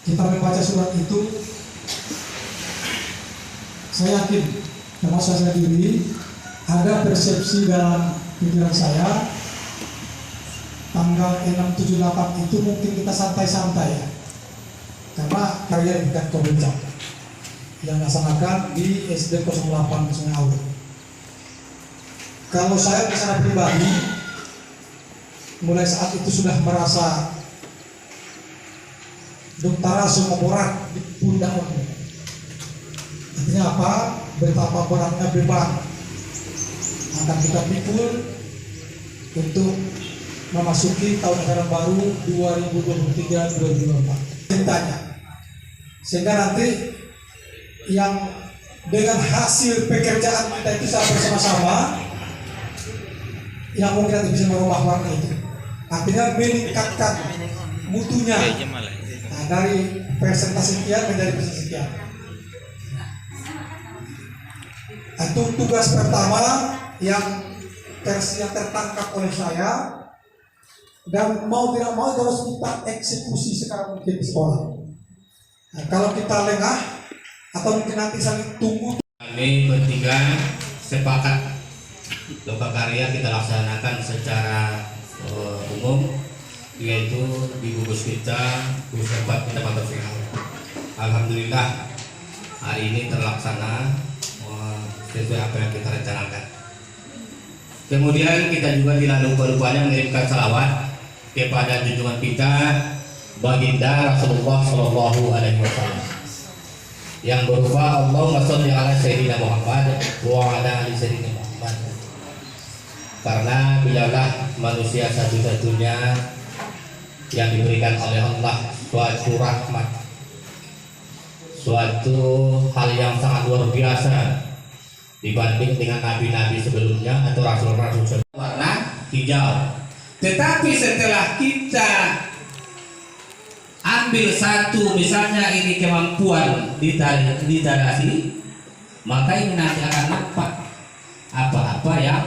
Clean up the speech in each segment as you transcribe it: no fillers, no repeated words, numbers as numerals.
kita membaca surat itu, saya yakin termasuk saya sendiri ada persepsi dalam pikiran saya tanggal 6, 7, 8 itu mungkin kita santai-santai ya, karena karya bukan kebencang yang dilaksanakan di SD 08 Sungai Aur. Kalau saya secara pribadi mulai saat itu sudah merasa duktara semua berat di pundak aku. Artinya apa? Betapa beratnya beban akan kita pikul untuk memasuki tahun ajaran baru 2023-2024. Cintanya, sehingga nanti yang dengan hasil pekerjaan kita itu saat bersama-sama, yang mungkin nanti bisa merubah warna itu. Artinya meningkatkan mutunya. Nah, dari persentase sekian menjadi persentase sekian. Itu tugas pertama yang versi yang tertangkap oleh saya, dan mau tidak mau harus kita eksekusi sekarang mungkin di sekolah. Nah, kalau kita lengah atau mungkin nanti saling tunggu. Kami bertiga sepakat loka karya kita laksanakan secara umum, yaitu di gugus kita, gugus tempat kita pada final. Alhamdulillah hari ini terlaksana sesuai apa yang kita rencanakan. Kemudian kita juga tidak lupa-lupanya mengirimkan salawat kepada junjungan kita baginda Rasulullah Shallallahu Alaihi Wasallam yang berupa Allahumma sholli ala Sayyidina Muhammad wa ala ali Sayyidina Muhammad. Karena beliaulah manusia satu-satunya yang diberikan oleh Allah suatu rahmat, suatu hal yang sangat luar biasa dibanding dengan nabi-nabi sebelumnya atau rasul-rasul sebelumnya. Warna hijau. Tetapi setelah kita ambil satu, misalnya ini kemampuan literasi, maka ini nanti akan nampak apa-apa yang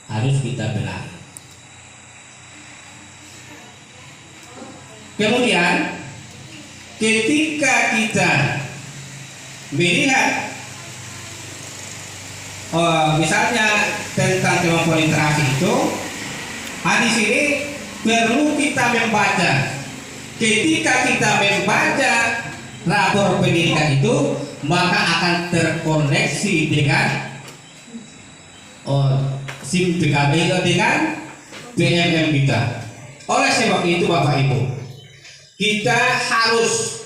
harus kita benahi. Kemudian ketika kita melihat misalnya tentang kemampuan literasi itu, di sini perlu kita membaca. Ketika kita membaca rapor pendidikan itu, maka akan terkoneksi dengan SIM PKB dengan PMM kita. Oleh sebab itu Bapak Ibu, kita harus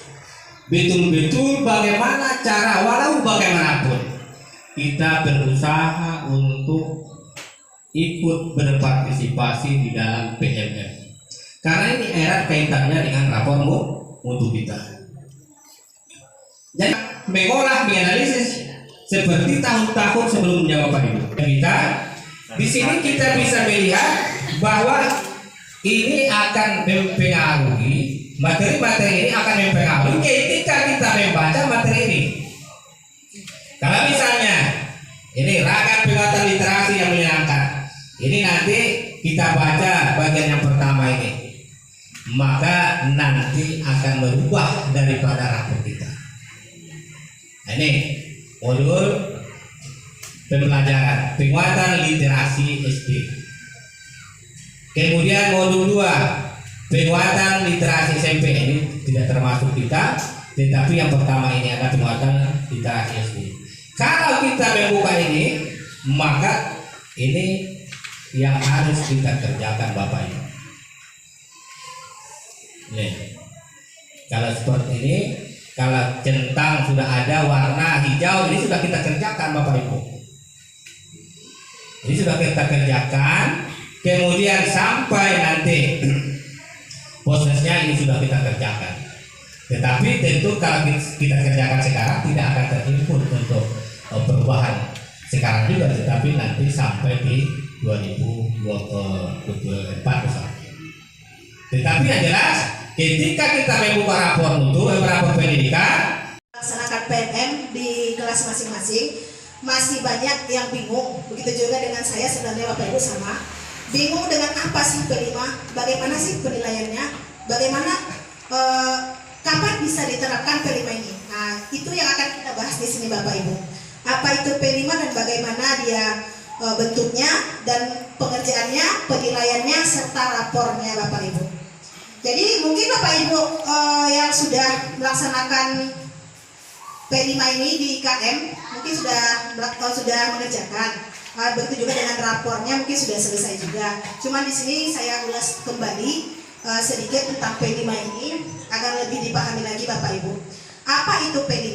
betul-betul bagaimana cara, walau bagaimanapun kita berusaha untuk ikut berpartisipasi di dalam PMM, karena ini erat kaitannya dengan rapor mutu kita. Jadi mengolah, menganalisis seperti tahun-tahun sebelumnya Bapak Ibu. Kita di sini kita bisa melihat bahwa ini akan mempengaruhi materi-materi, ini akan mempengaruhi ketika kita membaca materi ini. Kalau misalnya ini ragam penguatan literasi yang menyenangkan, ini nanti kita baca bagian yang pertama ini, maka nanti akan merubah daripada rapor kita. Nah, ini modul pembelajaran penguatan literasi SD. Kemudian modul 2 penguatan literasi SMP, ini tidak termasuk kita, tetapi yang pertama ini adalah penguatan literasi SD. Kalau kita membuka ini, maka ini yang harus kita kerjakan Bapak Ibu. Nih, kalau seperti ini, kalau centang sudah ada warna hijau, ini sudah kita kerjakan Bapak Ibu. Ini sudah kita kerjakan. Kemudian sampai nanti prosesnya ini sudah kita kerjakan. Tetapi tentu kalau kita kerjakan sekarang tidak akan terinput untuk perubahan sekarang juga, tetapi nanti sampai di 2024 misalnya. Tetapi yang jelas ketika kita membuka rapor mutu, rapor pendidikan, melaksanakan PMM di kelas masing-masing, masih banyak yang bingung. Begitu juga dengan saya, sebenarnya Bapak Ibu sama bingung dengan apa sih P5, bagaimana sih penilaiannya, bagaimana bisa diterapkan P5 ini. Nah, itu yang akan kita bahas di sini Bapak Ibu. Apa itu P5 dan bagaimana dia bentuknya dan pengerjaannya, penilaiannya serta rapornya Bapak Ibu. Jadi mungkin Bapak Ibu yang sudah melaksanakan P5 ini di IKM mungkin sudah mengerjakan. Begitu juga dengan rapornya mungkin sudah selesai juga. Cuma di sini saya ulas kembali sedikit tentang P5 ini agar lebih dipahami lagi Bapak Ibu. Apa itu P5?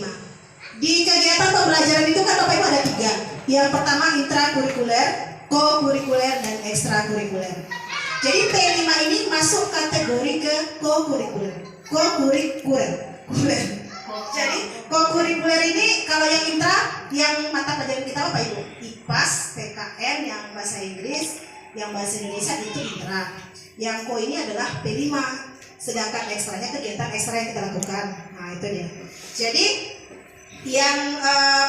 Di kegiatan pembelajaran itu kan Bapak Ibu ada 3. Yang pertama intrakurikuler, co-kurikuler, dan ekstrakurikuler. Jadi P5 ini masuk kategori ke co-kurikuler. Jadi co-kurikuler ini kalau yang intra, yang mata pelajaran kita Bapak Ibu, IPAS, PKN, yang bahasa Inggris, yang bahasa Indonesia itu intra. Yang co ini adalah P5. Sedangkan ekstranya kegiatan ekstra yang kita lakukan. Nah itu dia. Jadi yang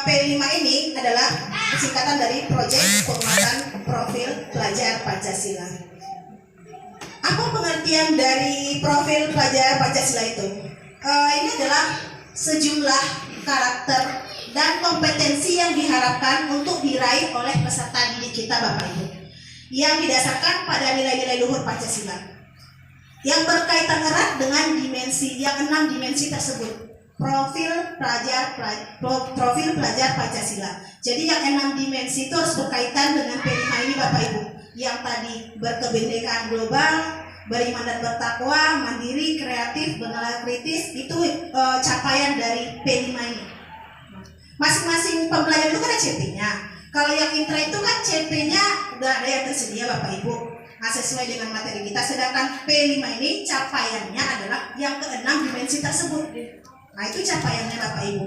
P5 ini adalah singkatan dari Proyek Penguatan Profil Pelajar Pancasila. Apa pengertian dari profil pelajar Pancasila itu? Ini adalah sejumlah karakter dan kompetensi yang diharapkan untuk diraih oleh peserta didik kita Bapak Ibu, yang didasarkan pada nilai-nilai luhur Pancasila, yang berkaitan erat dengan dimensi, yang 6 dimensi tersebut. Profil pelajar Pancasila. Jadi yang 6 dimensi itu harus berkaitan dengan P5 ini Bapak Ibu. Yang tadi berkebinekaan global, beriman dan bertakwa, mandiri, kreatif, bernalar kritis, itu capaian dari P5 ini. Masing-masing pembelajar itu kan ada CP-nya. Kalau yang intra itu kan CP-nya udah ada yang tersedia Bapak Ibu. Nah, sesuai dengan materi kita. Sedangkan P5 ini capaiannya adalah yang ke-6 dimensi tersebut. Nah itu capaiannya Bapak Ibu.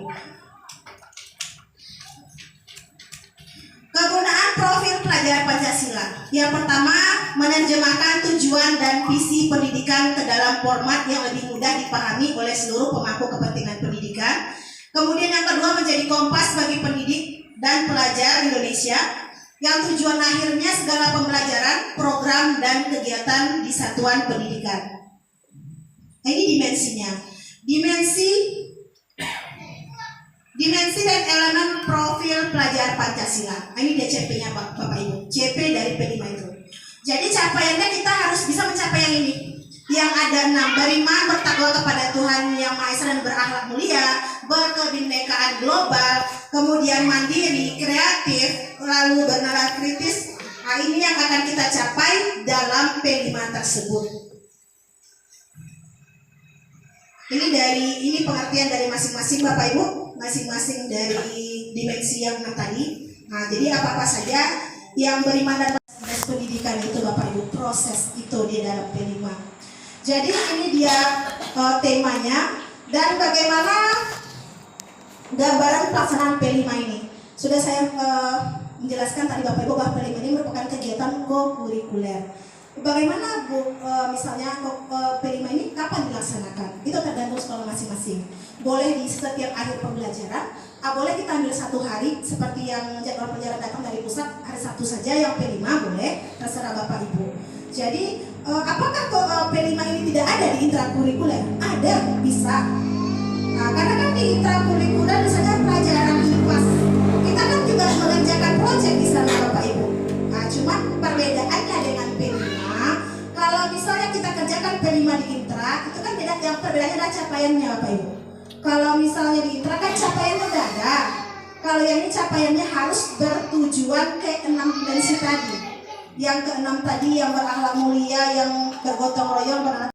Kegunaan profil pelajar Pancasila. Yang pertama, menerjemahkan tujuan dan visi pendidikan ke dalam format yang lebih mudah dipahami oleh seluruh pemangku kepentingan pendidikan. Kemudian yang kedua, menjadi kompas bagi pendidik dan pelajar Indonesia, yang tujuan akhirnya segala pembelajaran, program, dan kegiatan di satuan pendidikan. Nah, ini dimensinya. Dimensi dan elemen profil pelajar Pancasila. Ini dia CP-nya Bapak Ibu. CP dari P5 itu. Jadi capaiannya kita harus bisa mencapai yang ini. Yang ada 6, beriman, bertakwa kepada Tuhan Yang Maha Esa dan berakhlak mulia, berkebinekaan global, kemudian mandiri, kreatif, lalu bernalar kritis. Nah, ini yang akan kita capai dalam P5 tersebut. Ini pengertian dari masing-masing Bapak Ibu, masing-masing dari dimensi yang 6 tadi. Nah, jadi apa-apa saja yang beriman dan proses pendidikan itu Bapak Ibu, proses itu di dalam P5. Jadi ini dia temanya dan bagaimana gambaran pelaksanaan P5 ini. Sudah saya menjelaskan tadi Bapak Ibu bahwa P5 ini merupakan kegiatan co-kurikuler. Bagaimana Bu, misalnya P5 ini kapan dilaksanakan? Itu tergantung sekolah masing-masing. Boleh di setiap akhir pembelajaran, boleh kita ambil 1 hari seperti yang jadwal pelajaran datang dari pusat hari Sabtu saja yang P5 boleh, terserah Bapak Ibu. Jadi apakah P5 ini tidak ada di intrakurikuler? Ada, bisa. Nah, karena kan di intrakurikuler misalnya pelajaran IPAS, kita kan juga mengerjakan proyek di sana Bapak Ibu. Nah, cuma perbedaannya dengan P5, kalau misalnya kita kerjakan P5 di intra, itu kan yang perbedaannya adalah capaiannya Bapak Ibu. Kalau misalnya di intra kan capaiannya udah ada. Kalau yang ini capaiannya harus bertujuan ke 6 dimensi tadi. Yang ke-6 tadi yang berakhlak mulia, yang bergotong royong, bernalar